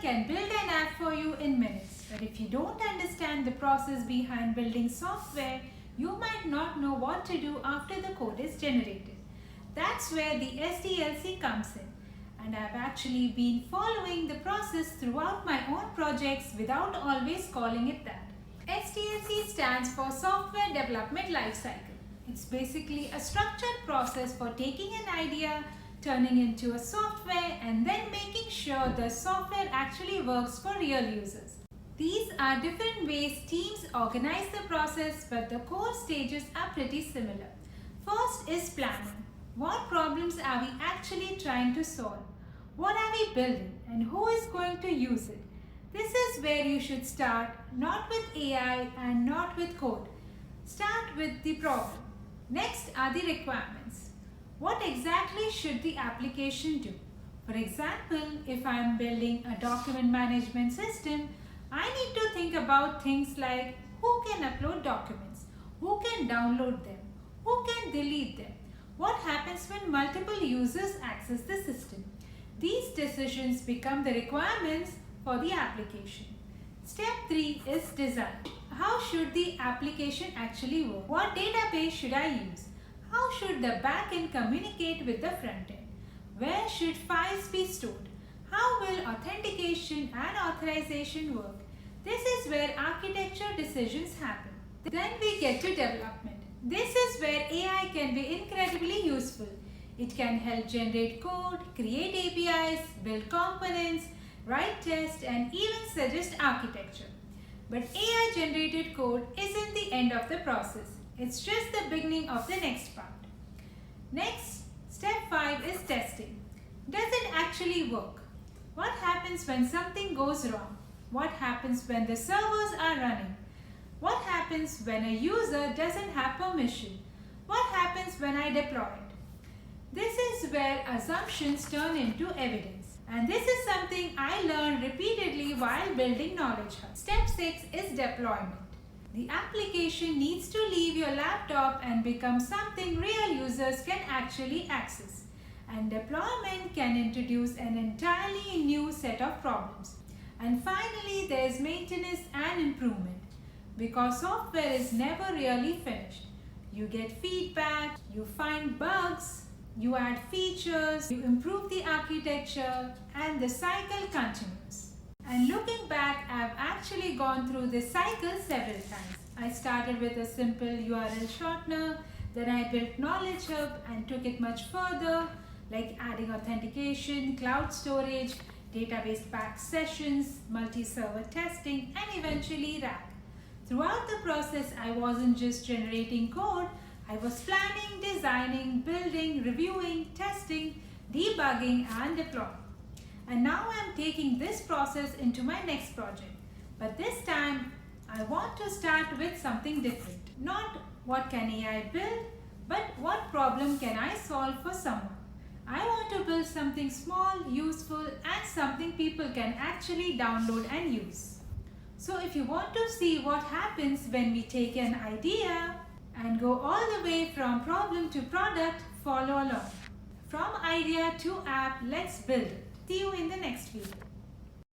can build an app for you in minutes, but if you don't understand the process behind building software, you might not know what to do after the code is generated. That's where the SDLC comes in, and I've actually been following the process throughout my own projects without always calling it that. SDLC stands for Software Development Lifecycle. It's basically a structured process for taking an idea, turning into a software, and then making sure the software actually works for real users. These are different ways teams organize the process, but the core stages are pretty similar. First is planning. What problems are we actually trying to solve? What are we building, and who is going to use it? This is where you should start, not with AI and not with code. Start with the problem. Next are the requirements. What exactly should the application do? For example, if I am building a document management system, I need to think about things like who can upload documents, who can download them, who can delete them, what happens when multiple users access the system. These decisions become the requirements for the application. Step 3 is design. How should the application actually work? What database should I use? How should the backend communicate with the frontend? Where should files be stored? How will authentication and authorization work? This is where architecture decisions happen. Then we get to development. This is where AI can be incredibly useful. It can help generate code, create APIs, build components, write tests, and even suggest architecture. But AI generated code isn't the end of the process. It's just the beginning of the next part. Next, step 5 is testing. Does it actually work? What happens when something goes wrong? What happens when the servers are running? What happens when a user doesn't have permission? What happens when I deploy it? This is where assumptions turn into evidence. And this is something I learned repeatedly while building KnowledgeHub. Step 6 is deployment. The application needs to leave your laptop and become something real users can actually access. And deployment can introduce an entirely new set of problems. And finally, there is maintenance and improvement. Because software is never really finished. You get feedback, you find bugs, you add features, you improve the architecture, and the cycle continues. And looking back, I've actually gone through this cycle several times. I started with a simple URL shortener, then I built KnowledgeHub and took it much further, like adding authentication, cloud storage, database-backed sessions, multi-server testing, and eventually RAG. Throughout the process, I wasn't just generating code, I was planning, designing, building, reviewing, testing, debugging, and deploying. And now I'm taking this process into my next project. But this time, I want to start with something different. Not what can AI build, but what problem can I solve for someone. I want to build something small, useful, and something people can actually download and use. So if you want to see what happens when we take an idea and go all the way from problem to product, follow along. From idea to app, let's build it. See you in the next video.